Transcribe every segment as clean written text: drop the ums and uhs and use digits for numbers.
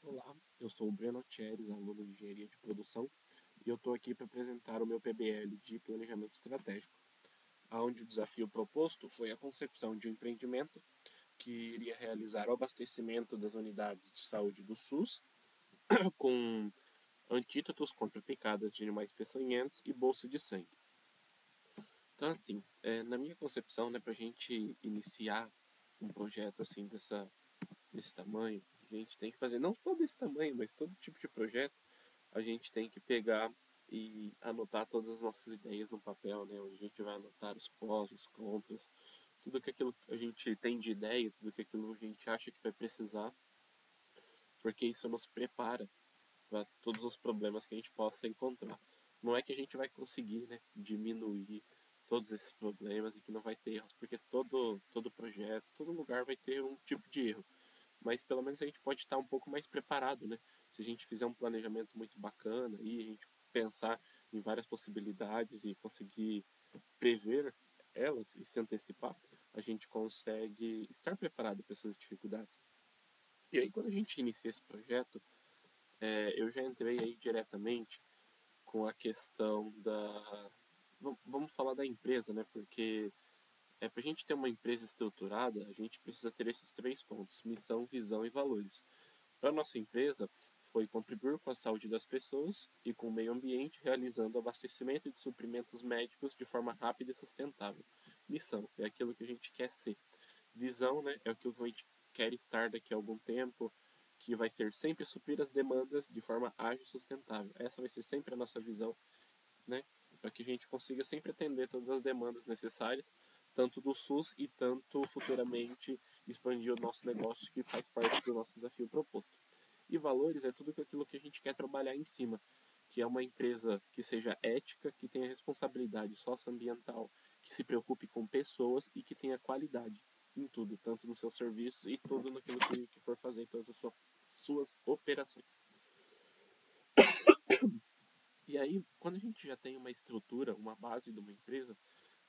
Olá, eu sou o Breno Tcheres, aluno de Engenharia de Produção, e eu estou aqui para apresentar o meu PBL de Planejamento Estratégico, onde o desafio proposto foi a concepção de um empreendimento que iria realizar o abastecimento das unidades de saúde do SUS com antídotos contra picadas de animais peçonhentos e bolsa de sangue. Então, assim, na minha concepção, para a gente iniciar um projeto assim desse tamanho, a gente tem que fazer não só desse tamanho, mas todo tipo de projeto, a gente tem que pegar e anotar todas as nossas ideias no papel, né? Onde a gente vai anotar os prós, os contras, tudo que aquilo que a gente tem de ideia, tudo que aquilo que a gente acha que vai precisar, porque isso nos prepara para todos os problemas que a gente possa encontrar. Não é que a gente vai conseguir, né, diminuir todos esses problemas e que não vai ter erros, porque todo projeto, todo lugar vai ter um tipo de erro. Mas pelo menos a gente pode estar um pouco mais preparado, né? Se a gente fizer um planejamento muito bacana e a gente pensar em várias possibilidades e conseguir prever elas e se antecipar, a gente consegue estar preparado para essas dificuldades. E aí quando a gente inicia esse projeto, eu já entrei aí diretamente com a questão da... Vamos falar da empresa, né? Porque para a gente ter uma empresa estruturada, a gente precisa ter esses três pontos: missão, visão e valores. Para a nossa empresa, foi contribuir com a saúde das pessoas e com o meio ambiente, realizando abastecimento de suprimentos médicos de forma rápida e sustentável. Missão é aquilo que a gente quer ser. Visão, né, é aquilo que a gente quer estar daqui a algum tempo, que vai ser sempre suprir as demandas de forma ágil e sustentável. Essa vai ser sempre a nossa visão, né, para que a gente consiga sempre atender todas as demandas necessárias, tanto do SUS e tanto futuramente expandir o nosso negócio, que faz parte do nosso desafio proposto. E valores é tudo aquilo que a gente quer trabalhar em cima, que é uma empresa que seja ética, que tenha responsabilidade socioambiental, que se preocupe com pessoas e que tenha qualidade em tudo, tanto nos seus serviços e tudo naquilo que for fazer em todas as suas operações. E aí, quando a gente já tem uma estrutura, uma base de uma empresa,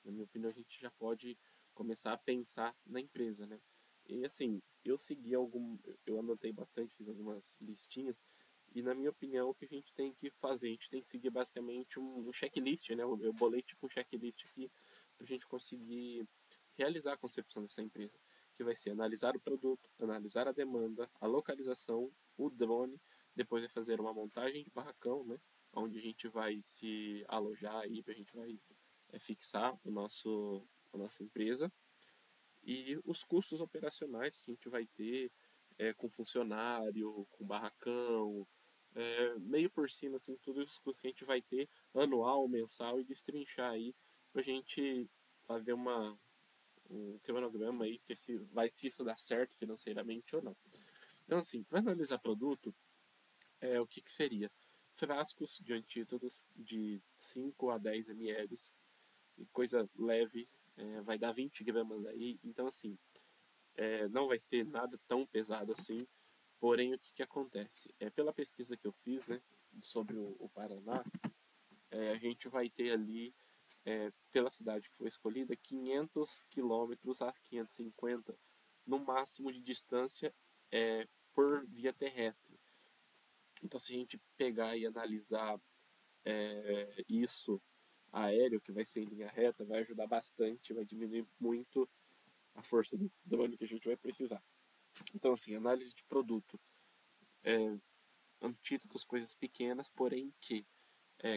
na minha opinião, a gente já pode começar a pensar na empresa, né? E assim, eu anotei bastante, fiz algumas listinhas, e na minha opinião, o que a gente tem que fazer? A gente tem que seguir basicamente um checklist, né? Eu bolei tipo um checklist aqui para a gente conseguir realizar a concepção dessa empresa, que vai ser analisar o produto, analisar a demanda, a localização, o drone, depois vai fazer uma montagem de barracão, né? Onde a gente vai se alojar aí, a gente vai fixar a nossa empresa, e os custos operacionais que a gente vai ter com funcionário, com barracão, meio por cima, assim, todos os custos que a gente vai ter anual, mensal, e destrinchar aí para a gente fazer um cronograma aí se isso dá certo financeiramente ou não. Então, assim, para analisar produto, o que seria? Frascos de antídotos de 5 a 10 ml, coisa leve, vai dar 20 gramas aí. Então, assim, não vai ser nada tão pesado assim. Porém, o que acontece? Pela pesquisa que eu fiz, né, sobre o Paraná, a gente vai ter ali, pela cidade que foi escolhida, 500 quilômetros a 550 no máximo de distância por via terrestre. Então, se a gente pegar e analisar isso aéreo, que vai ser em linha reta, vai ajudar bastante, vai diminuir muito a força do drone que a gente vai precisar. Então, assim, análise de produto, antídotos, coisas pequenas, porém que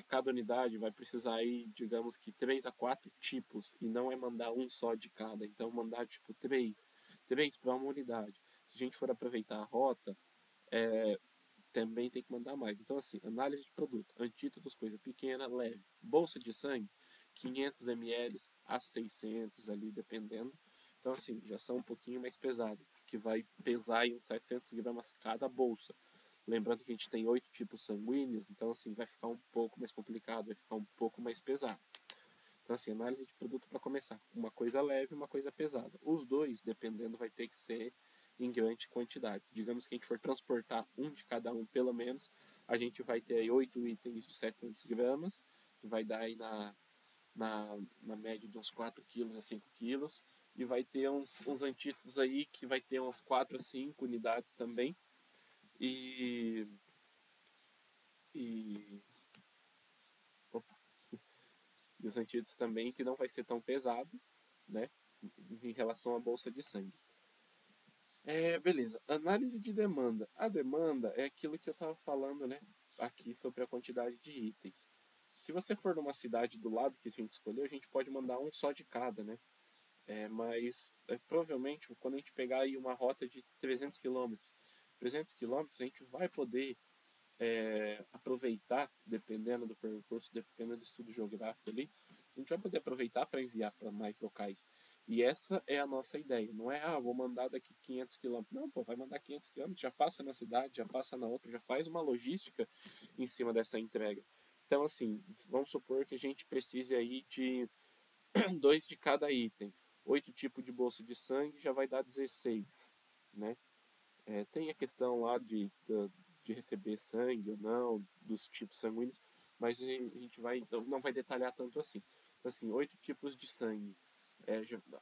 cada unidade vai precisar aí, digamos que 3 a 4 tipos, e não é mandar um só de cada, então mandar tipo 3 para uma unidade. Se a gente for aproveitar a rota, também tem que mandar mais. Então, assim, análise de produto, antídotos, coisa pequena, leve. Bolsa de sangue, 500 ml a 600 ali, dependendo. Então, assim, já são um pouquinho mais pesados, que vai pesar em uns 700 gramas cada bolsa. Lembrando que a gente tem 8 tipos sanguíneos, então, assim, vai ficar um pouco mais complicado, vai ficar um pouco mais pesado. Então, assim, análise de produto para começar. Uma coisa leve e uma coisa pesada. Os dois, dependendo, vai ter que ser em grande quantidade. Digamos que a gente for transportar um de cada um, pelo menos, a gente vai ter aí 8 itens de 700 gramas, que vai dar aí na média de uns 4 quilos a 5 quilos, e vai ter uns antídotos aí que vai ter uns 4 a 5 unidades também, E, e, opa, e os antídotos também, que não vai ser tão pesado, né, em relação à bolsa de sangue. Beleza. Análise de demanda. A demanda é aquilo que eu estava falando, né, aqui sobre a quantidade de itens. Se você for numa cidade do lado que a gente escolheu, a gente pode mandar um só de cada, né? Mas provavelmente quando a gente pegar aí uma rota de 300 quilômetros, 300 quilômetros a gente vai poder aproveitar, dependendo do percurso, dependendo do estudo geográfico ali, a gente vai poder aproveitar para enviar para mais locais. E essa é a nossa ideia. Não é, vou mandar daqui 500 quilômetros. Não, pô, vai mandar 500 quilômetros, já passa na cidade, já passa na outra, já faz uma logística em cima dessa entrega. Então, assim, vamos supor que a gente precise aí de 2 de cada item. 8 tipos de bolsa de sangue já vai dar 16, né? Tem a questão lá de receber sangue ou não, dos tipos sanguíneos, mas a gente não vai detalhar tanto assim. Então, assim, 8 tipos de sangue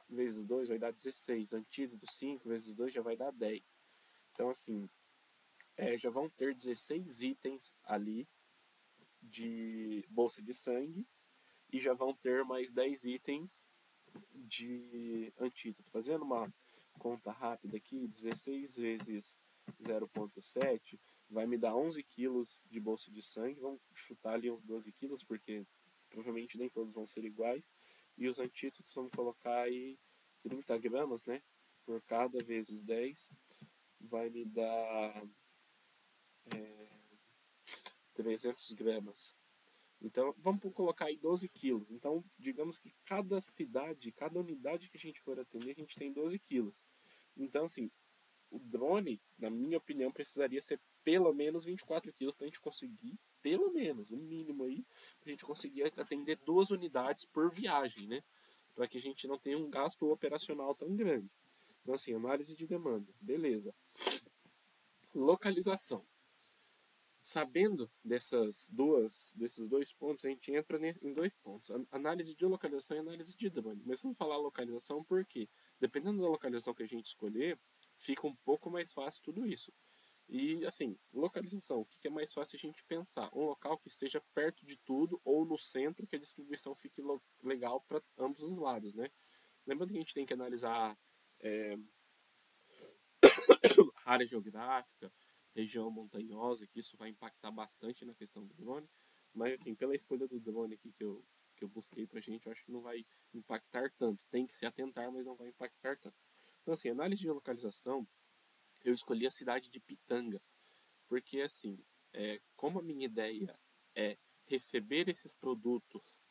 vezes 2 vai dar 16. Antídoto 5 vezes 2 já vai dar 10. Então, assim, já vão ter 16 itens ali de bolsa de sangue e já vão ter mais 10 itens de antídoto. Fazendo uma conta rápida aqui, 16 vezes 0,7 vai me dar 11 quilos de bolsa de sangue. Vamos chutar ali uns 12 quilos, porque provavelmente nem todos vão ser iguais. E os antídotos vamos colocar aí 30 gramas, né? Por cada vezes 10 vai me dar 300 gramas. Então, vamos colocar aí 12 quilos. Então, digamos que cada cidade, cada unidade que a gente for atender, a gente tem 12 quilos. Então, assim, o drone, na minha opinião, precisaria ser pelo menos 24 quilos para a gente conseguir, pelo menos, o mínimo aí, para a gente conseguir atender 2 unidades por viagem, né? Para que a gente não tenha um gasto operacional tão grande. Então, assim, análise de demanda, beleza. Localização. Sabendo desses dois pontos, a gente entra em 2 pontos: análise de localização e análise de drone. Mas vamos falar localização porque, dependendo da localização que a gente escolher, fica um pouco mais fácil tudo isso. E, assim, localização, o que é mais fácil a gente pensar? Um local que esteja perto de tudo ou no centro, que a distribuição fique legal para ambos os lados, né? Lembrando que a gente tem que analisar área geográfica, região montanhosa, que isso vai impactar bastante na questão do drone. Mas, assim, pela escolha do drone aqui que eu busquei pra gente, eu acho que não vai impactar tanto. Tem que se atentar, mas não vai impactar tanto. Então, assim, análise de localização, eu escolhi a cidade de Pitanga. Porque, assim, como a minha ideia é receber esses produtos,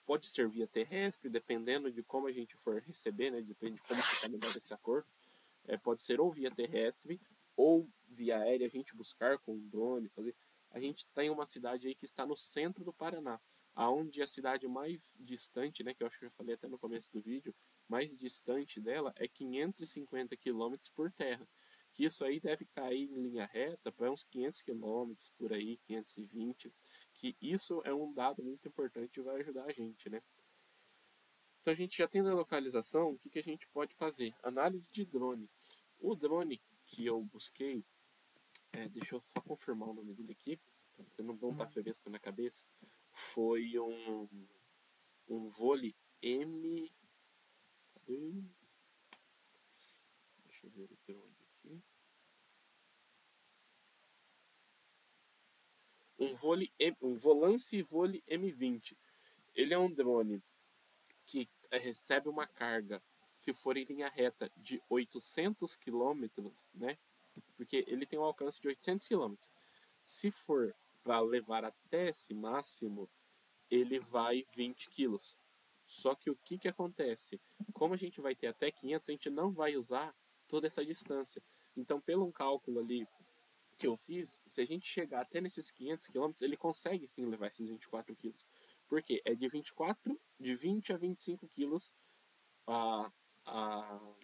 pode ser via terrestre, dependendo de como a gente for receber, né? Depende de como ficar melhor esse acordo. Pode ser ou via terrestre ou via aérea, a gente buscar com um drone, fazer. A gente tem uma cidade aí que está no centro do Paraná, aonde a cidade mais distante, né, que eu acho que eu falei até no começo do vídeo, mais distante dela é 550 quilômetros por terra. Que isso aí deve cair em linha reta para uns 500 quilômetros por aí, 520, que isso é um dado muito importante e vai ajudar a gente, né? Então a gente já tendo a localização, o que, que a gente pode fazer? Análise de drone. O drone que eu busquei, deixa eu só confirmar o nome dele aqui, porque não está fresco na cabeça, foi um Vole M. Cadê? Deixa eu ver o drone aqui. Um Volance Vole M20. Ele é um drone que recebe uma carga, se for em linha reta, de 800 quilômetros, né? Porque ele tem um alcance de 800 quilômetros. Se for para levar até esse máximo, ele vai 20 quilos. Só que o que acontece? Como a gente vai ter até 500, a gente não vai usar toda essa distância. Então, pelo um cálculo ali que eu fiz, se a gente chegar até nesses 500 quilômetros, ele consegue sim levar esses 24 quilos. Por quê? É de 20 a 25 quilos a, a,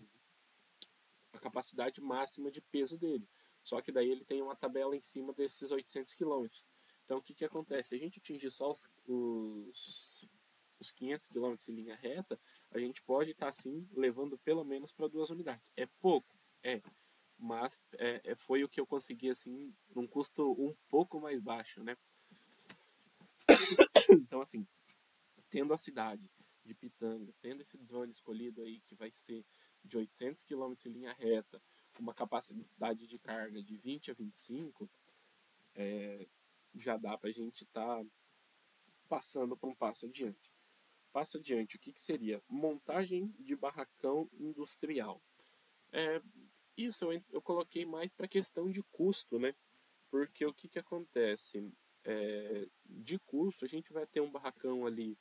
a capacidade máxima de peso dele. Só que daí ele tem uma tabela em cima desses 800 quilômetros. Então o que acontece? Se a gente atingir só os 500 quilômetros em linha reta, a gente pode estar sim levando pelo menos para 2 unidades. É pouco? É. mas foi o que eu consegui, assim, num custo um pouco mais baixo, né? Então, assim, tendo a cidade de Pitanga, tendo esse drone escolhido aí, que vai ser de 800 quilômetros em linha reta, com uma capacidade de carga de 20 a 25, já dá para a gente estar passando para um passo adiante. Passo adiante, o que, que seria? Montagem de barracão industrial. É, isso eu coloquei mais para questão de custo, né? Porque o que, que acontece? De custo, a gente vai ter um barracão ali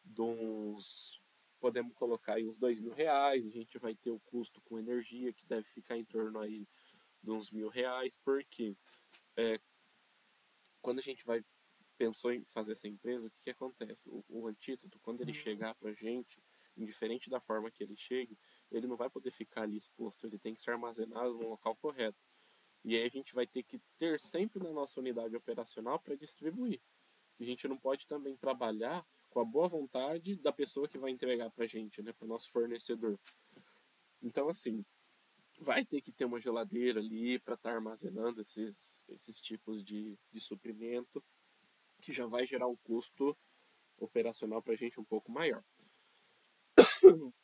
de uns, podemos colocar aí uns R$ 2.000, a gente vai ter o custo com energia, que deve ficar em torno aí de uns R$ 1.000, porque quando a gente pensou em fazer essa empresa, o que, que acontece? O antídoto, quando ele chegar para a gente, indiferente da forma que ele chegue, ele não vai poder ficar ali exposto, ele tem que ser armazenado no local correto. E aí a gente vai ter que ter sempre na nossa unidade operacional para distribuir. A gente não pode também trabalhar com a boa vontade da pessoa que vai entregar para a gente, né, para o nosso fornecedor. Então, assim, vai ter que ter uma geladeira ali para estar armazenando esses tipos de suprimento, que já vai gerar um custo operacional para a gente um pouco maior.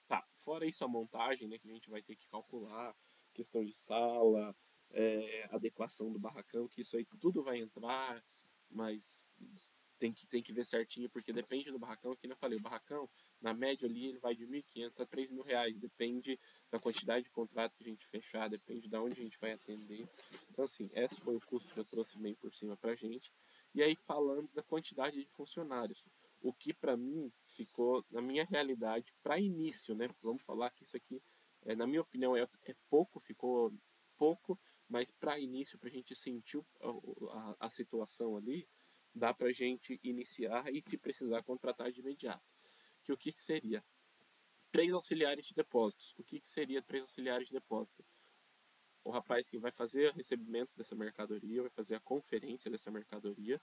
Tá, fora isso a montagem, né, que a gente vai ter que calcular, questão de sala, adequação do barracão, que isso aí tudo vai entrar, mas tem que ver certinho, porque depende do barracão, que eu falei, o barracão, na média ali, ele vai de 1.500 a R$ 3.000, depende da quantidade de contrato que a gente fechar, depende de onde a gente vai atender. Então, assim, esse foi o custo que eu trouxe bem por cima pra gente. E aí, falando da quantidade de funcionários, o que para mim ficou, na minha realidade, para início, né? Vamos falar que isso aqui, na minha opinião, é pouco, ficou pouco, mas para início, para a gente sentir a situação ali, dá para a gente iniciar e, se precisar, contratar de imediato. Que o que, que seria? 3 auxiliares de depósitos. O que, que seria 3 auxiliares de depósito? O rapaz que vai fazer o recebimento dessa mercadoria, vai fazer a conferência dessa mercadoria,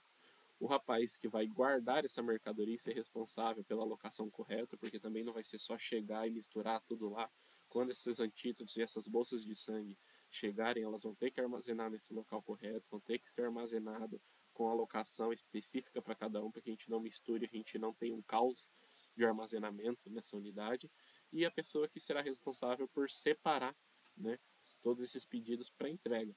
o rapaz que vai guardar essa mercadoria e ser responsável pela alocação correta, porque também não vai ser só chegar e misturar tudo lá. Quando esses antídotos e essas bolsas de sangue chegarem, elas vão ter que armazenar nesse local correto, vão ter que ser armazenado com alocação específica para cada um, para que a gente não misture, a gente não tenha um caos de armazenamento nessa unidade. E a pessoa que será responsável por separar, né, todos esses pedidos para entrega.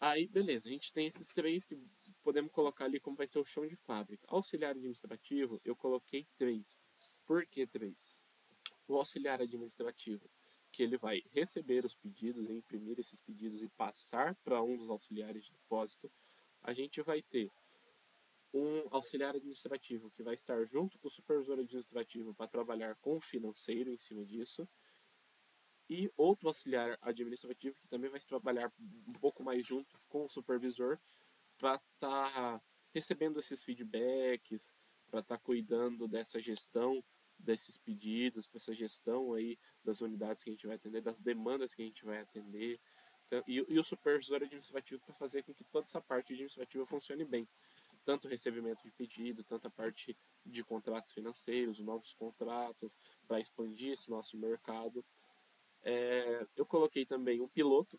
Aí, beleza, a gente tem esses três que podemos colocar ali como vai ser o chão de fábrica. Auxiliar administrativo, eu coloquei 3. Por que 3? O auxiliar administrativo, que ele vai receber os pedidos, imprimir esses pedidos e passar para um dos auxiliares de depósito. A gente vai ter um auxiliar administrativo que vai estar junto com o supervisor administrativo para trabalhar com o financeiro em cima disso. E outro auxiliar administrativo que também vai trabalhar um pouco mais junto com o supervisor para estar recebendo esses feedbacks, para estar cuidando dessa gestão desses pedidos, para essa gestão aí das unidades que a gente vai atender, das demandas que a gente vai atender, então, e o supervisor administrativo para fazer com que toda essa parte administrativa funcione bem, tanto o recebimento de pedido, tanto a parte de contratos financeiros, novos contratos, para expandir esse nosso mercado. Eu coloquei também um piloto,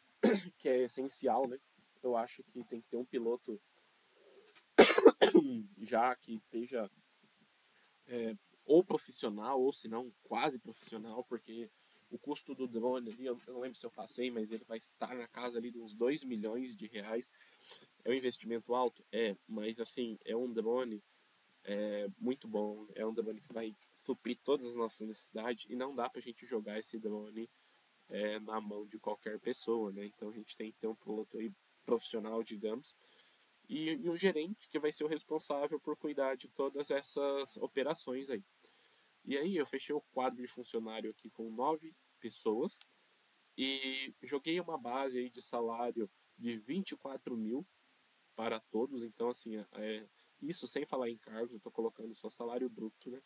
que é essencial, né? Eu acho que tem que ter um piloto já que seja ou profissional, ou se não, quase profissional, porque o custo do drone ali, eu não lembro se eu passei, mas ele vai estar na casa ali de uns R$ 2 milhões. É um investimento alto? É, mas assim, é um drone muito bom, é um drone que vai suprir todas as nossas necessidades e não dá pra gente jogar esse drone na mão de qualquer pessoa, né? Então a gente tem que ter um piloto aí profissional, digamos, e um gerente que vai ser o responsável por cuidar de todas essas operações aí. E aí eu fechei o quadro de funcionário aqui com 9 pessoas e joguei uma base aí de salário de 24 mil para todos. Então, assim, isso sem falar em cargos, eu estou colocando só salário bruto, né?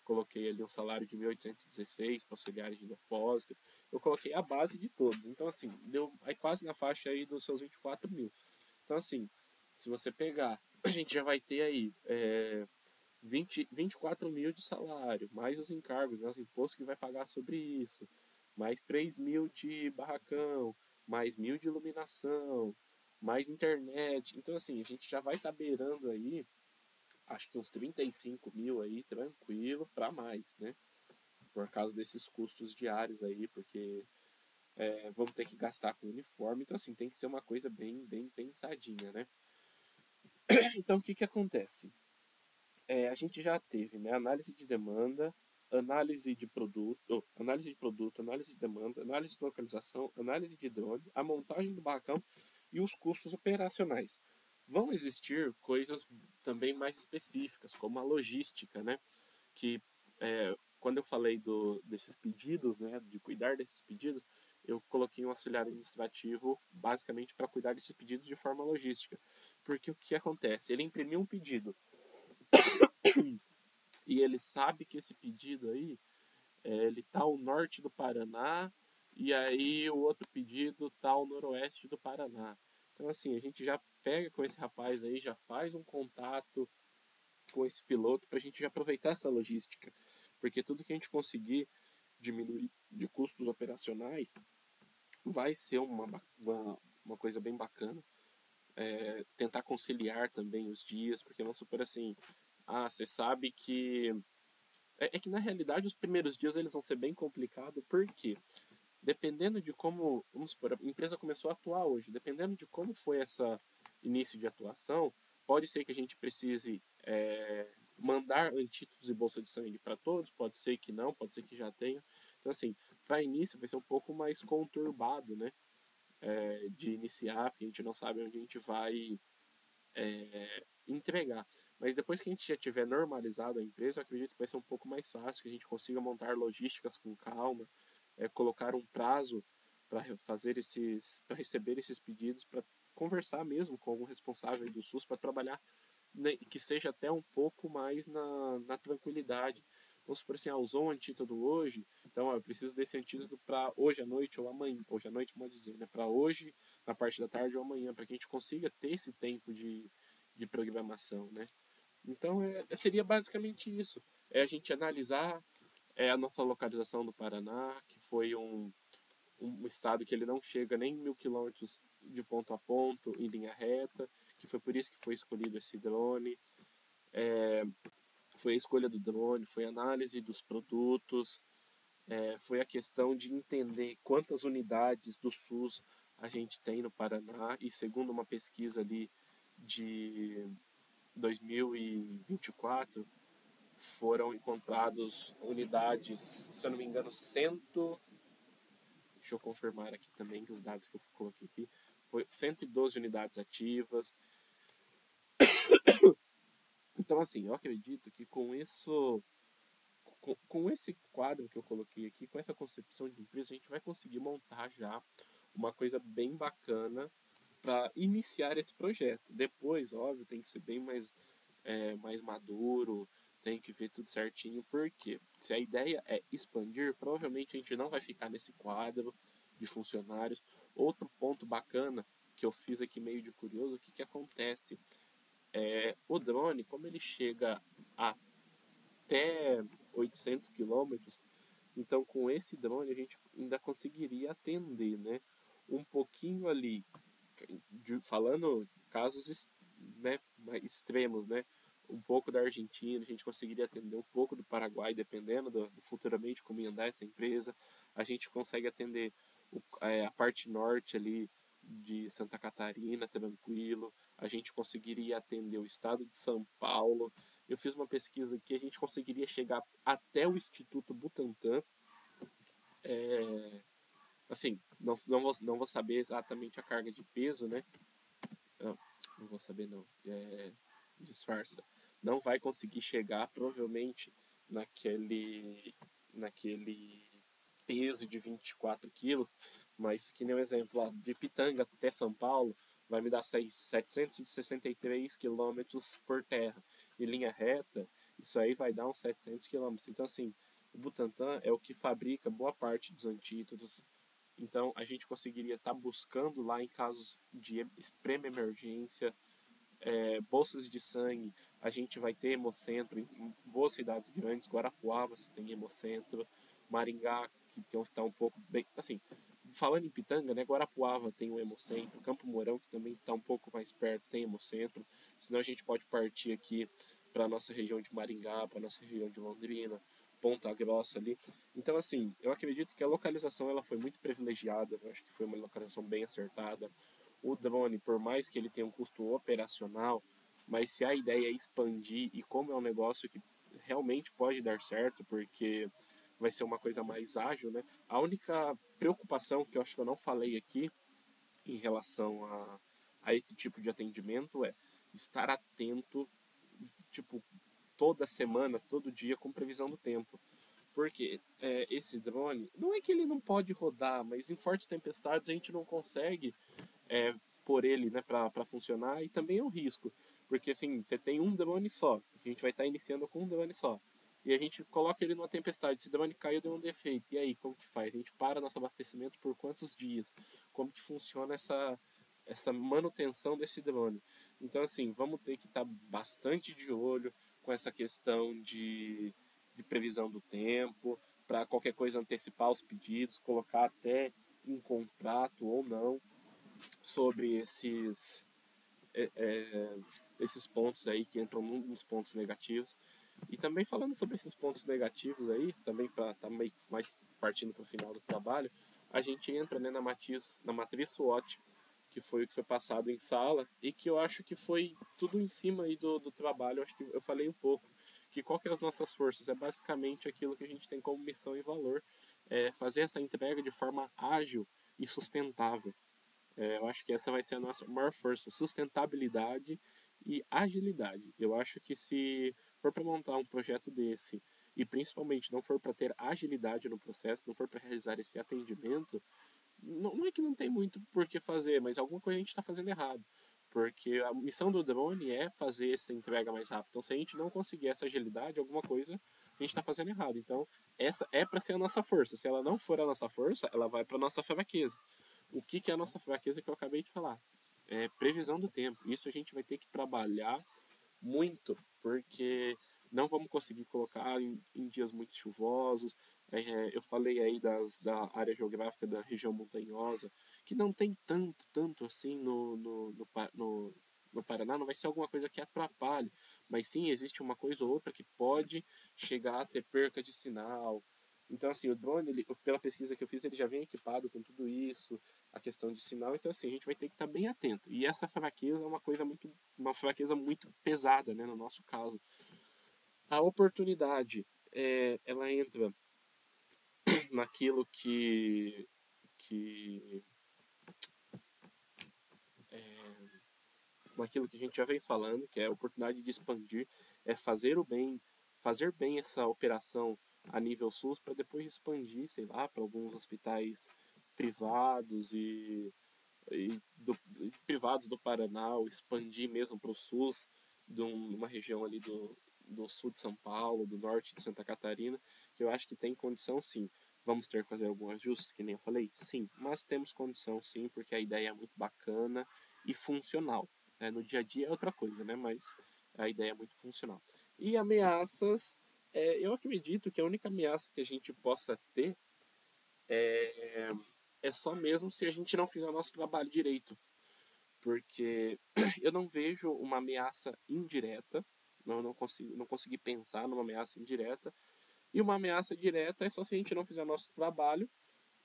Coloquei ali um salário de 1.816 para auxiliares de depósito. Eu coloquei a base de todos. Então, assim, deu aí quase na faixa aí dos seus 24 mil. Então, assim, se você pegar, a gente já vai ter aí 24 mil de salário, mais os encargos, né, os impostos que vai pagar sobre isso, mais 3 mil de barracão, mais 1.000 de iluminação, mais internet. Então, assim, a gente já vai estar beirando aí, acho que uns 35 mil aí, tranquilo, para mais, né? Por causa desses custos diários aí, porque vamos ter que gastar com uniforme. Então, assim, tem que ser uma coisa bem pensadinha, né? Então, o que que acontece? A gente já teve, né, análise de demanda, análise de demanda, análise de localização, análise de drone, a montagem do barracão e os custos operacionais. Vão existir coisas também mais específicas, como a logística, né? Que quando eu falei desses pedidos, né, de cuidar desses pedidos, eu coloquei um auxiliar administrativo basicamente para cuidar desses pedidos de forma logística. Porque o que acontece? Ele imprimiu um pedido e ele sabe que esse pedido aí, ele tá ao norte do Paraná e aí o outro pedido tá ao noroeste do Paraná. Então assim, a gente já pega com esse rapaz aí, já faz um contato com esse piloto para a gente já aproveitar essa logística. Porque tudo que a gente conseguir diminuir de custos operacionais vai ser uma coisa bem bacana. Tentar conciliar também os dias, porque vamos supor assim, você sabe que que na realidade os primeiros dias eles vão ser bem complicados, porque dependendo de como, vamos supor, a empresa começou a atuar hoje, dependendo de como foi essa início de atuação, pode ser que a gente precise mandar antídotos e bolsa de sangue para todos, pode ser que não, pode ser que já tenha. Então assim, para início vai ser um pouco mais conturbado, né? De iniciar, porque a gente não sabe onde a gente vai entregar. Mas depois que a gente já tiver normalizado a empresa, eu acredito que vai ser um pouco mais fácil, que a gente consiga montar logísticas com calma, colocar um prazo para para receber esses pedidos, para conversar mesmo com algum responsável do SUS para trabalhar, né, que seja até um pouco mais na tranquilidade. Vamos supor assim, usou um antídoto hoje, então eu preciso desse antídoto para hoje à noite ou amanhã. Hoje à noite, pode dizer, né? Para hoje, na parte da tarde ou amanhã, para que a gente consiga ter esse tempo de programação, né? Então, seria basicamente isso. É a gente analisar a nossa localização do Paraná, que foi um estado que ele não chega nem 1.000 quilômetros de ponto a ponto em linha reta, que foi por isso que foi escolhido esse drone. Foi a escolha do drone, foi a análise dos produtos, foi a questão de entender quantas unidades do SUS a gente tem no Paraná, e segundo uma pesquisa ali de 2024, foram encontrados unidades, se eu não me engano, deixa eu confirmar aqui também que os dados que eu coloquei aqui, foi 112 unidades ativas. Então, assim, eu acredito que com esse quadro que eu coloquei aqui, com essa concepção de empresa, a gente vai conseguir montar já uma coisa bem bacana para iniciar esse projeto. Depois, óbvio, tem que ser bem mais maduro, tem que ver tudo certinho, porque se a ideia é expandir, provavelmente a gente não vai ficar nesse quadro de funcionários. Outro ponto bacana que eu fiz aqui meio de curioso, o que acontece? O drone, como ele chega até 800 quilômetros, então com esse drone a gente ainda conseguiria atender, né? Um pouquinho ali, falando casos, né, extremos, né? Um pouco da Argentina, a gente conseguiria atender um pouco do Paraguai, dependendo do futuramente como ia andar essa empresa. A gente consegue atender a parte norte ali de Santa Catarina, tranquilo. A gente conseguiria atender o estado de São Paulo. Eu fiz uma pesquisa que a gente conseguiria chegar até o Instituto Butantan. Assim, não vou saber exatamente a carga de peso, né? Não vou saber não. Disfarça. Não vai conseguir chegar provavelmente naquele peso de 24 quilos, mas que nem um exemplo, ó, de Pitanga até São Paulo vai me dar 763 quilômetros por terra. E linha reta, isso aí vai dar uns 700 quilômetros. Então, assim, o Butantan é o que fabrica boa parte dos antídotos. Então, a gente conseguiria estar buscando lá em casos de extrema emergência, bolsas de sangue. A gente vai ter hemocentro em boas cidades grandes. Guarapuava você tem hemocentro. Maringá, que está um pouco bem. Assim, falando em Pitanga, né, Guarapuava tem o Hemocentro, Campo Mourão, que também está um pouco mais perto, tem Hemocentro. Senão a gente pode partir aqui para a nossa região de Maringá, para a nossa região de Londrina, Ponta Grossa ali. Então, assim, eu acredito que a localização ela foi muito privilegiada, eu acho que foi uma localização bem acertada. O drone, por mais que ele tenha um custo operacional, mas se a ideia é expandir e como é um negócio que realmente pode dar certo, porque vai ser uma coisa mais ágil, né? A única preocupação que eu acho que eu não falei aqui em relação a esse tipo de atendimento é estar atento, tipo, toda semana, todo dia, com previsão do tempo. Porque esse drone, não é que ele não pode rodar, mas em fortes tempestades a gente não consegue é, pôr ele, né, para funcionar, e também é um risco. Porque assim, você tem um drone só, que a gente vai estar iniciando com um drone só. E a gente coloca ele numa tempestade, esse drone caiu, deu um defeito. E aí, como que faz? A gente para nosso abastecimento por quantos dias? Como que funciona essa manutenção desse drone? Então, assim, vamos ter que estar bastante de olho com essa questão de previsão do tempo, para qualquer coisa antecipar os pedidos, colocar até em contrato ou não sobre esses pontos aí que entram nos pontos negativos. E também falando sobre esses pontos negativos aí, também para estar mais partindo para o final do trabalho, a gente entra, né, na matriz SWOT, que foi o que foi passado em sala e que eu acho que foi tudo em cima aí do trabalho. Eu acho que eu falei um pouco que qual que é as nossas forças é basicamente aquilo que a gente tem como missão e valor, é fazer essa entrega de forma ágil e sustentável. Eu acho que essa vai ser a nossa maior força, sustentabilidade e agilidade. Eu acho que se for para montar um projeto desse e principalmente não for para ter agilidade no processo, não for para realizar esse atendimento, não é que não tem muito por que fazer, mas alguma coisa a gente está fazendo errado. Porque a missão do drone é fazer essa entrega mais rápida. Então, se a gente não conseguir essa agilidade, alguma coisa a gente está fazendo errado. Então, essa é para ser a nossa força. Se ela não for a nossa força, ela vai para a nossa fraqueza. O que é a nossa fraqueza que eu acabei de falar? É previsão do tempo. Isso a gente vai ter que trabalhar muito, porque não vamos conseguir colocar em dias muito chuvosos. Eu falei aí da área geográfica da região montanhosa, que não tem tanto assim no Paraná, não vai ser alguma coisa que atrapalhe, mas sim existe uma coisa ou outra que pode chegar a ter perca de sinal. Então, assim, o drone, pela pesquisa que eu fiz, ele já vem equipado com tudo isso, a questão de sinal. Então, assim, a gente vai ter que estar bem atento. E essa fraqueza é uma fraqueza muito pesada, né, no nosso caso. A oportunidade, ela entra naquilo que naquilo que a gente já vem falando, que é a oportunidade de expandir, é fazer bem essa operação a nível SUS para depois expandir, sei lá, para alguns hospitais privados e privados do Paraná, ou expandir mesmo para o SUS, de uma região ali do sul de São Paulo, do norte de Santa Catarina, que eu acho que tem condição sim. Vamos ter que fazer alguns ajustes, que nem eu falei? Sim, mas temos condição sim, porque a ideia é muito bacana e funcional. No dia a dia é outra coisa, né? Mas a ideia é muito funcional. E ameaças, eu acredito que a única ameaça que a gente possa ter é só mesmo se a gente não fizer o nosso trabalho direito. Porque eu não vejo uma ameaça indireta, não consegui pensar numa ameaça indireta, e uma ameaça direta é só se a gente não fizer o nosso trabalho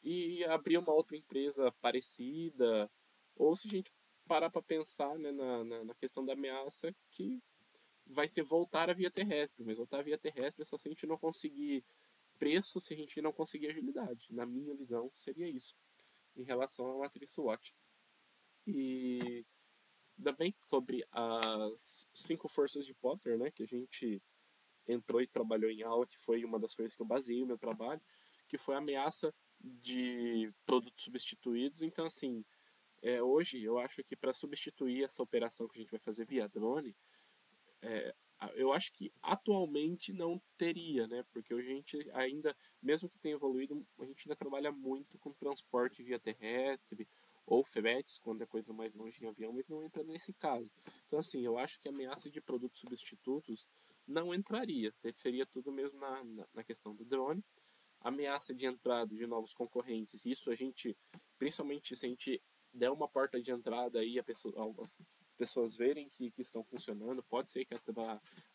e abrir uma outra empresa parecida, ou se a gente parar para pensar, né, na questão da ameaça, que vai ser voltar à via terrestre, mas voltar à via terrestre é só se a gente não conseguir preço, se a gente não conseguir agilidade. Na minha visão, seria isso, em relação à matriz SWOT. E também sobre as 5 forças de Potter, né, que a gente entrou e trabalhou em aula, que foi uma das coisas que eu baseei o meu trabalho, que foi a ameaça de produtos substituídos. Então, assim, hoje eu acho que para substituir essa operação que a gente vai fazer via drone, eu acho que atualmente não teria, né? Porque a gente ainda, mesmo que tenha evoluído, a gente ainda trabalha muito com transporte via terrestre ou fretes, quando é coisa mais longe em avião, mas não entra nesse caso. Então, assim, eu acho que a ameaça de produtos substitutos não entraria, seria tudo mesmo na questão do drone. ameaça de entrada de novos concorrentes. Isso a gente, principalmente se a gente der uma porta de entrada aí, as pessoas verem que estão funcionando, pode ser que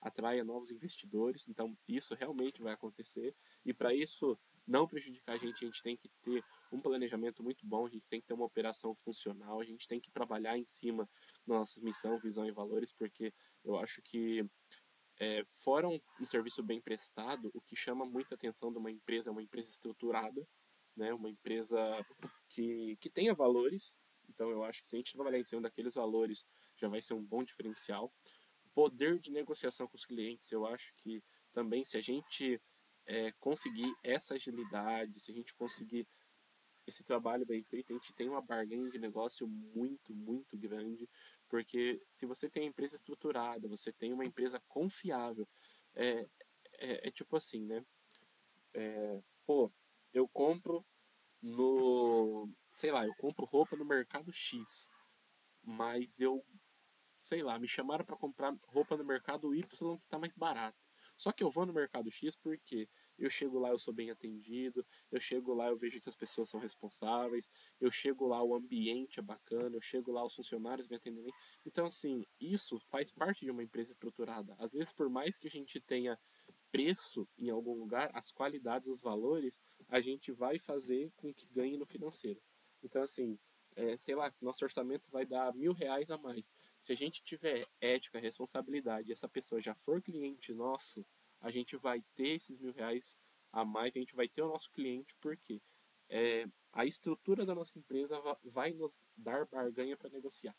atraia novos investidores, então isso realmente vai acontecer. E para isso não prejudicar a gente tem que ter um planejamento muito bom, a gente tem que ter uma operação funcional, a gente tem que trabalhar em cima da nossa missão, visão e valores, porque eu acho que fora um serviço bem prestado, o que chama muita atenção de uma empresa é uma empresa estruturada, né? Uma empresa que tenha valores. Então eu acho que se a gente trabalhar em cima daqueles valores, já vai ser um bom diferencial. Poder de negociação com os clientes, eu acho que também se a gente conseguir essa agilidade, se a gente conseguir esse trabalho bem feito, a gente tem uma barganha de negócio muito, muito grande, porque se você tem uma empresa estruturada, você tem uma empresa confiável, é, é tipo assim, né? Pô, eu compro no, sei lá, eu compro roupa no mercado X, mas eu sei lá, me chamaram para comprar roupa no mercado Y que está mais barato. Só que eu vou no mercado X porque eu chego lá, eu sou bem atendido, eu chego lá, eu vejo que as pessoas são responsáveis, eu chego lá, o ambiente é bacana, eu chego lá, os funcionários me atendem bem. Então, assim, isso faz parte de uma empresa estruturada. Às vezes, por mais que a gente tenha preço em algum lugar, as qualidades, os valores, a gente vai fazer com que ganhe no financeiro. Então, assim, sei lá, nosso orçamento vai dar R$ 1.000 a mais. Se a gente tiver ética, responsabilidade, e essa pessoa já for cliente nosso, a gente vai ter esses R$ 1.000 a mais, a gente vai ter o nosso cliente, porque a estrutura da nossa empresa vai nos dar barganha para negociar.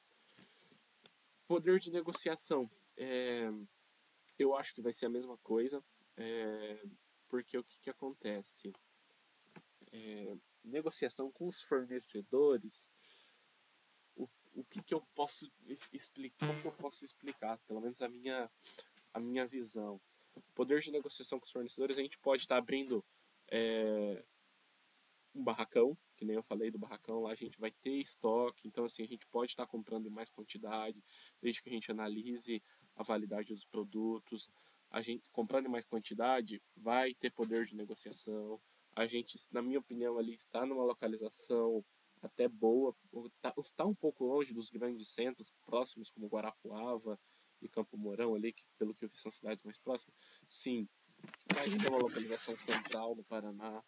Poder de negociação. Eu acho que vai ser a mesma coisa, porque o que acontece? Negociação com os fornecedores, o que eu posso explicar, como eu posso explicar, pelo menos a minha visão. Poder de negociação com os fornecedores, a gente pode estar abrindo um barracão, que nem eu falei do barracão, lá a gente vai ter estoque, então assim, a gente pode estar comprando em mais quantidade, desde que a gente analise a validade dos produtos. A gente comprando em mais quantidade vai ter poder de negociação. A gente, na minha opinião, ali está numa localização até boa, está um pouco longe dos grandes centros próximos, como Guarapuava e Campo Mourão ali, que pelo que eu vi são cidades mais próximas. Sim, mas ainda é uma localização central no Paraná,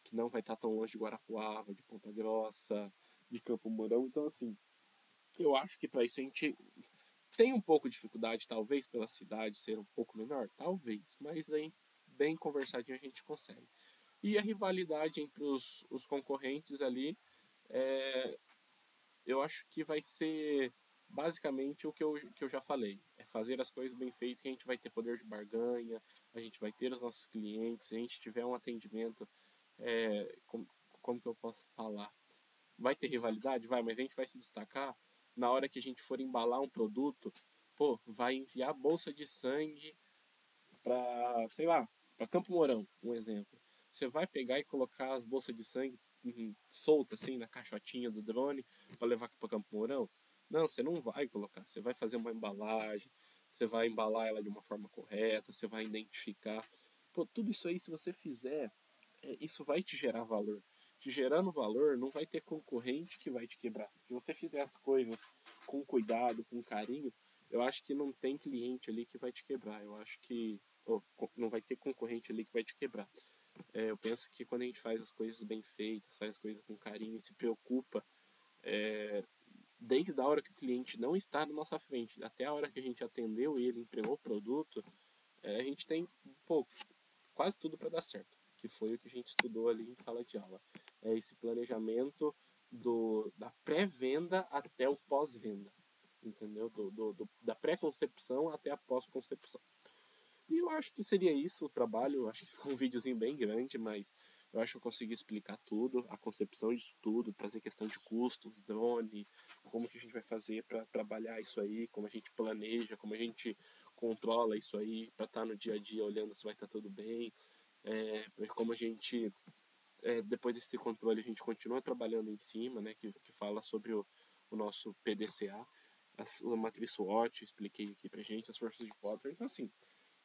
que não vai estar tão longe de Guarapuava, de Ponta Grossa, de Campo Mourão. Então, assim, eu acho que para isso a gente tem um pouco de dificuldade, talvez, pela cidade ser um pouco menor, talvez, mas aí, bem conversadinho, a gente consegue. E a rivalidade entre os concorrentes ali, eu acho que vai ser basicamente o que eu já falei. É fazer as coisas bem feitas, que a gente vai ter poder de barganha, a gente vai ter os nossos clientes, se a gente tiver um atendimento, como que eu posso falar? Vai ter rivalidade? Vai, mas a gente vai se destacar na hora que a gente for embalar um produto, pô, vai enviar bolsa de sangue para, sei lá, para Campo Mourão, um exemplo. Você vai pegar e colocar as bolsas de sangue soltas assim na caixotinha do drone para levar para Campo Mourão? Não, você não vai colocar. Você vai fazer uma embalagem, você vai embalar ela de uma forma correta, você vai identificar. Pô, tudo isso aí, se você fizer, isso vai te gerar valor. Te gerando valor, não vai ter concorrente que vai te quebrar. Se você fizer as coisas com cuidado, com carinho, eu acho que não tem cliente ali que vai te quebrar. Eu acho que não vai ter concorrente ali que vai te quebrar. Eu penso que quando a gente faz as coisas bem feitas, faz as coisas com carinho e se preocupa, desde a hora que o cliente não está na nossa frente, até a hora que a gente atendeu ele, entregou o produto, a gente tem quase tudo para dar certo, que foi o que a gente estudou ali em sala de aula. É esse planejamento da pré-venda até o pós-venda, entendeu? Da pré-concepção até a pós-concepção. E eu acho que seria isso o trabalho. Eu acho que foi um videozinho bem grande, mas eu acho que eu consegui explicar tudo, a concepção disso tudo, trazer questão de custos, drone, como que a gente vai fazer para trabalhar isso aí, como a gente planeja, como a gente controla isso aí, para estar no dia a dia olhando se vai estar tudo bem, como a gente, depois desse controle, a gente continua trabalhando em cima, né, que fala sobre o nosso PDCA, a matriz SWOT, expliquei aqui pra gente, as forças de Potter. Então, assim,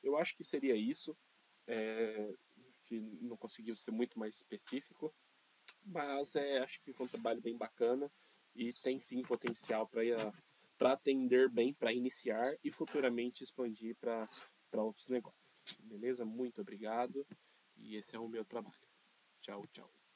eu acho que seria isso. É, que não conseguiu ser muito mais específico, mas acho que ficou um trabalho bem bacana e tem sim potencial para atender bem, para iniciar e futuramente expandir para outros negócios. Beleza? Muito obrigado e esse é o meu trabalho. Tchau, tchau.